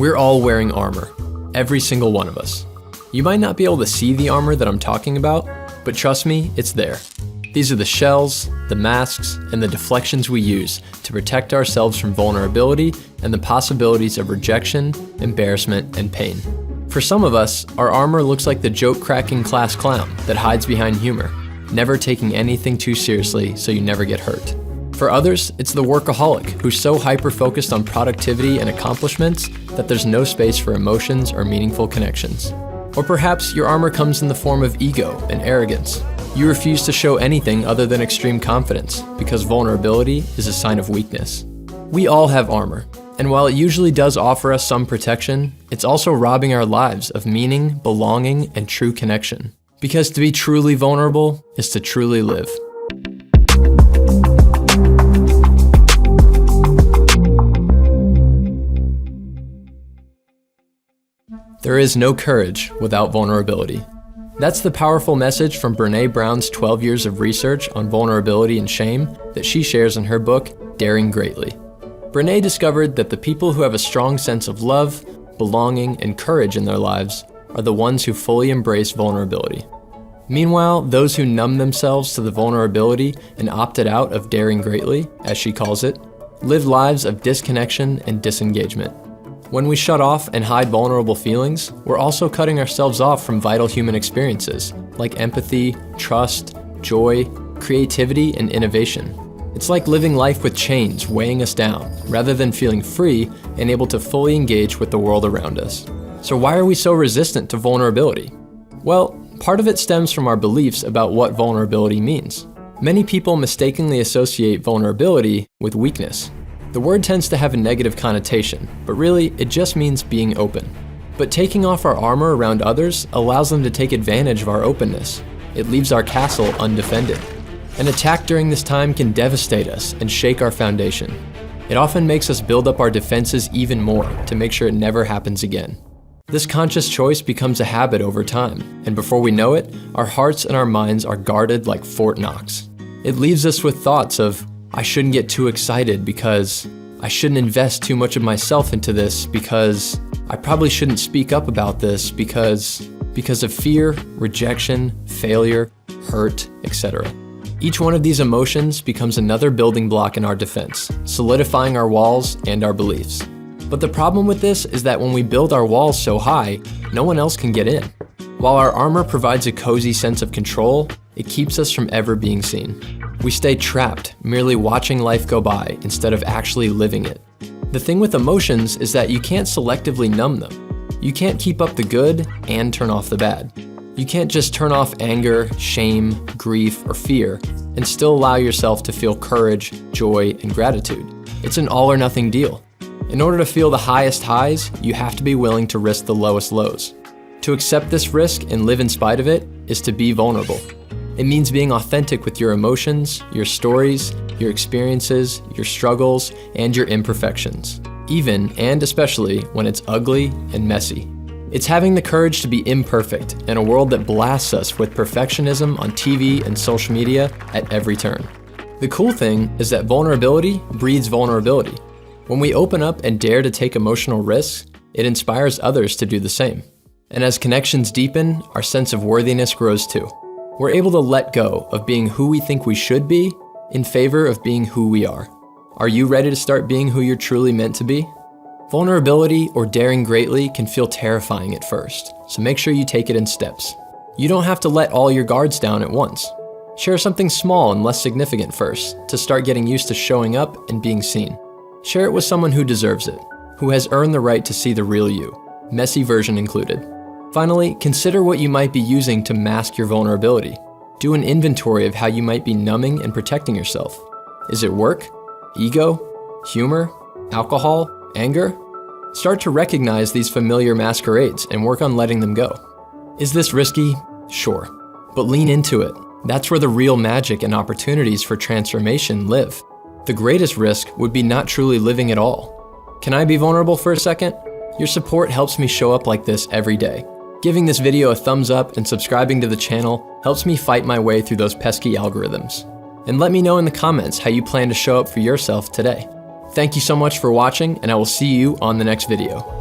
We're all wearing armor, every single one of us. You might not be able to see the armor that I'm talking about, but trust me, it's there. These are the shells, the masks, and the deflections we use to protect ourselves from vulnerability and the possibilities of rejection, embarrassment, and pain. For some of us, our armor looks like the joke-cracking class clown that hides behind humor, never taking anything too seriously so you never get hurt. For others, it's the workaholic who's so hyper-focused on productivity and accomplishments that there's no space for emotions or meaningful connections. Or perhaps your armor comes in the form of ego and arrogance. You refuse to show anything other than extreme confidence because vulnerability is a sign of weakness. We all have armor, and while it usually does offer us some protection, it's also robbing our lives of meaning, belonging, and true connection. Because to be truly vulnerable is to truly live. There is no courage without vulnerability. That's the powerful message from Brené Brown's 12 years of research on vulnerability and shame that she shares in her book, Daring Greatly. Brené discovered that the people who have a strong sense of love, belonging, and courage in their lives are the ones who fully embrace vulnerability. Meanwhile, those who numb themselves to the vulnerability and opted out of daring greatly, as she calls it, live lives of disconnection and disengagement. When we shut off and hide vulnerable feelings, we're also cutting ourselves off from vital human experiences like empathy, trust, joy, creativity, and innovation. It's like living life with chains weighing us down, rather than feeling free and able to fully engage with the world around us. So why are we so resistant to vulnerability? Well, part of it stems from our beliefs about what vulnerability means. Many people mistakenly associate vulnerability with weakness. The word tends to have a negative connotation, but really, it just means being open. But taking off our armor around others allows them to take advantage of our openness. It leaves our castle undefended. An attack during this time can devastate us and shake our foundation. It often makes us build up our defenses even more to make sure it never happens again. This conscious choice becomes a habit over time, and before we know it, our hearts and our minds are guarded like Fort Knox. It leaves us with thoughts of, I shouldn't get too excited because I shouldn't invest too much of myself into this because I probably shouldn't speak up about this because of fear, rejection, failure, hurt, etc. Each one of these emotions becomes another building block in our defense, solidifying our walls and our beliefs. But the problem with this is that when we build our walls so high, no one else can get in. While our armor provides a cozy sense of control, it keeps us from ever being seen. We stay trapped, merely watching life go by instead of actually living it. The thing with emotions is that you can't selectively numb them. You can't keep up the good and turn off the bad. You can't just turn off anger, shame, grief, or fear and still allow yourself to feel courage, joy, and gratitude. It's an all or nothing deal. In order to feel the highest highs, you have to be willing to risk the lowest lows. To accept this risk and live in spite of it is to be vulnerable. It means being authentic with your emotions, your stories, your experiences, your struggles, and your imperfections, even and especially when it's ugly and messy. It's having the courage to be imperfect in a world that blasts us with perfectionism on TV and social media at every turn. The cool thing is that vulnerability breeds vulnerability. When we open up and dare to take emotional risks, it inspires others to do the same. And as connections deepen, our sense of worthiness grows too. We're able to let go of being who we think we should be in favor of being who we are. Are you ready to start being who you're truly meant to be? Vulnerability or daring greatly can feel terrifying at first, so make sure you take it in steps. You don't have to let all your guards down at once. Share something small and less significant first to start getting used to showing up and being seen. Share it with someone who deserves it, who has earned the right to see the real you, messy version included. Finally, consider what you might be using to mask your vulnerability. Do an inventory of how you might be numbing and protecting yourself. Is it work? Ego? Humor? Alcohol? Anger? Start to recognize these familiar masquerades and work on letting them go. Is this risky? Sure. But lean into it. That's where the real magic and opportunities for transformation live. The greatest risk would be not truly living at all. Can I be vulnerable for a second? Your support helps me show up like this every day. Giving this video a thumbs up and subscribing to the channel helps me fight my way through those pesky algorithms. And let me know in the comments how you plan to show up for yourself today. Thank you so much for watching, and I will see you on the next video.